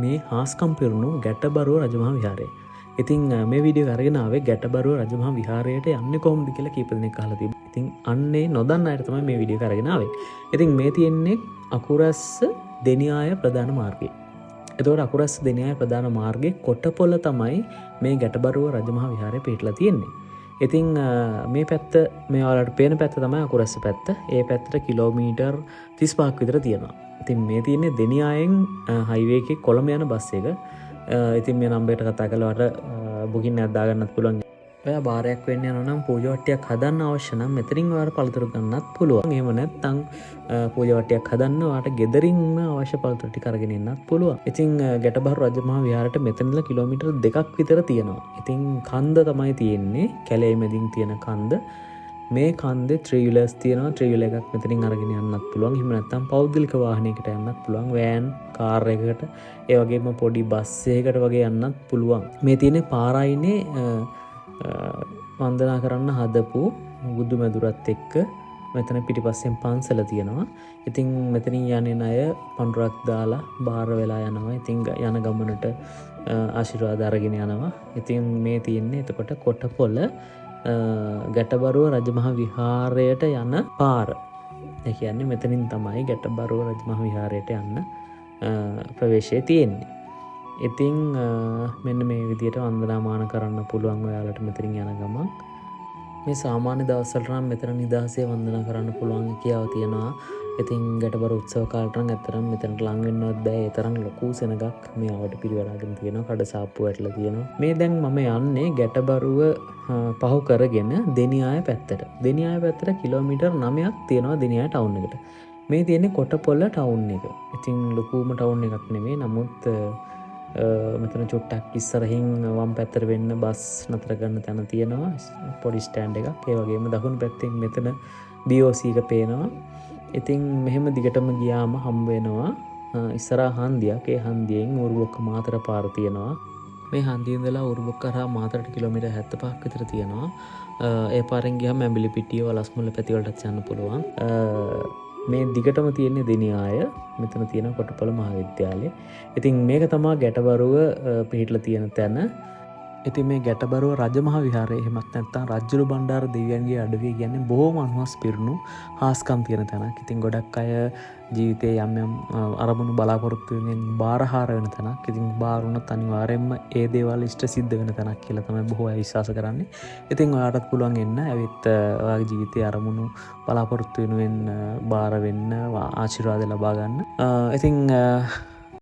මේ හාස්කම් පිරුණු ගැටබරුව රජමහා විහාරය. ඉතින් මේ වීඩියෝ අරගෙන ආවේ ගැටබරුව රජමහා විහාරයට යන්නේ කොහොමද කියලා කීප දෙනෙක් අහලා තිබ්බා. ඉතින් අන්නේ නොදන්න අයට තමයි මේ වීඩියෝ එක අරගෙන ආවේ. ඉතින් මේ තියෙන්නේ අකුරැස්ස දෙනියාය ප්‍රධාන මාර්ගය. එතකොට අකුරැස්ස දෙනියාය ප්‍රධාන මාර්ගයේ කොටපොළ තමයි මේ ගැටබරුව රජමහා විහාරය පිහිටලා තියෙන්නේ. ඉතින් මේ පැත්ත මේ ඔයාලට පේන පැත්ත තමයි අකුරැස්ස පැත්ත. ඒ පැත්තට කිලෝමීටර් 35ක් විතර තියෙනවා. ඉතින් මේ තියෙන්නේ දෙනියායෙන් හයිවේ එකේ කොළඹ යන බස් එක. ඉතින් මේ නම්බරයට කතා කළාට බුකින් එකක් දාගන්නත් පුළුවන්. ඔයා බාරයක් වෙන්න යනවා නම් පූජා වට්ටියක් හදන්න අවශ්‍ය නම් මෙතනින් ඔයාලට පළතුරු ගන්නත් පුළුවන්. එහෙම නැත්නම් පූජා වට්ටියක් හදන්න ඔයාලට ගෙදරින්ම අවශ්‍ය පළතුරු ටික අරගෙන එන්නත් පුළුවන්. ඉතින් ගැටබරු රජමහා විහාරයට මෙතනදලා කිලෝමීටර් 2ක් විතර තියෙනවා. ඉතින් කන්ද තමයි තියෙන්නේ. කැලේ මැදින් තියෙන කන්ද. මේ කන්දේ ත්‍රිවිලර්ස් තියෙනවා. ත්‍රිවිලර් එකක් මෙතනින් අරගෙන යන්නත් පුළුවන්. එහෙම නැත්නම් පෞද්ගලික වාහනයකට යන්නත් පුළුවන්. වෑන්, කාර් එකකට, ඒ වගේම පොඩි බස් එකකට වගේ යන්නත් පුළුවන්. මේ තියෙන්නේ පාරයිනේ වන්දනා කරන්න හදපු බුදු මැදුරත් එක්ක මෙතන පිටිපස්සෙන් පන්සල තියෙනවා. ඉතින් මෙතනින් යන්නේ අය පඳුරක් දාලා බාර වෙලා යනවා. ඉතින් යන ගමනට ආශිර්වාද අරගෙන යනවා. ඉතින් මේ තියෙන්නේ එතකොට කොටපොළ ගැටබරුව රජමහා විහාරයට යන පාර. ඒ කියන්නේ මෙතනින් තමයි ගැටබරුව රජමහා විහාරයට යන්න ප්‍රවේශය තියෙන්නේ. ඉතින් මෙන්න මේ විදිහට වන්දනාමාන කරන්න පුළුවන් ඔයාලට මෙතනින් යන ගමන්. මේ සාමාන්‍ය දවස්වල නම් මෙතන නිදහසේ වන්දනා කරන්න පුළුවන් කියාව තියෙනවා. ඉතින් ගැටබරු උත්සව කාලට නම් ඇත්තටම මෙතනට ලං වෙන්නවත් බෑ. ඒ තරම් ලොකු සෙනගක් මේ ආවට පිරිවරාගෙන තියෙනවා. කඩ සාප්පු වැටලා තියෙනවා. මේ දැන් මම යන්නේ ගැටබරුව පහු කරගෙන දෙනියාය පැත්තට. දෙනියාය පැත්තට කිලෝමීටර් 9ක් තියෙනවා දෙනියාය ටවුන් එකට. මේ තියෙන්නේ කොටපොළ ටවුන් එක. ඉතින් ලොකුම ටවුන් එකක් නෙමෙයි. නමුත් මෙතන චුට්ටක් ඉස්සරහින් වම් පැත්තට වෙන්න බස් නතර කරන තැන තියෙනවා. පොඩි ස්ටෑන්ඩ් එකක්. ඒ වගේම දකුණු පැත්තෙන් මෙතන BOC එක පේනවා. ඉතින් මෙහෙම දිගටම ගියාම හම්බ වෙනවා ඉස්සරහා හන්දියක්. ඒ හන්දියෙන් උරුබොක්ක මාතර පාර තියෙනවා. මේ හන්දිය ඉඳලා උරුබොක්ක කරා මාතරට කිලෝමීටර් 75ක් විතර තියෙනවා. ඒ පාරෙන් ගියාම ඇඹිලිපිටිය වලස්මුල්ල පැති වලටත් යන්න පුළුවන්. මේ දිගටම තියෙන්නේ දෙනියාය. මෙතන තියෙන කොටපොළ මහාවිද්‍යාලය. ඉතින් මේක තමයි ගැටබරුව පිහිටලා තියෙන තැන. ඉතින් මේ ගැටබරුව රජමහා විහාරය එහෙමත් නැත්නම් රජ්ජුරු බණ්ඩාර දෙවියන්ගේ අඩවිය කියන්නේ බොහොම අනුහස් පිරුණු හාස්කම් තියෙන තැනක්. ඉතින් ගොඩක් අය ජීවිතේ යම් යම් අරමුණු බලාපොරොත්තු වෙනින් බාරහාර වෙන තැනක්. ඉතින් බාර වුණත් අනිවාර්යයෙන්ම ඒ දේවල් ඉෂ්ට සිද්ධ වෙන තැනක් කියලා තමයි බොහෝ අය විශ්වාස කරන්නේ. ඉතින් ඔයාලටත් පුළුවන් එන්න ඇවිත් ඔයාගේ ජීවිතේ අරමුණු බලාපොරොත්තු වෙනුවෙන් බාර වෙන්න ආශිර්වාද ලබා ගන්න. ඉතින්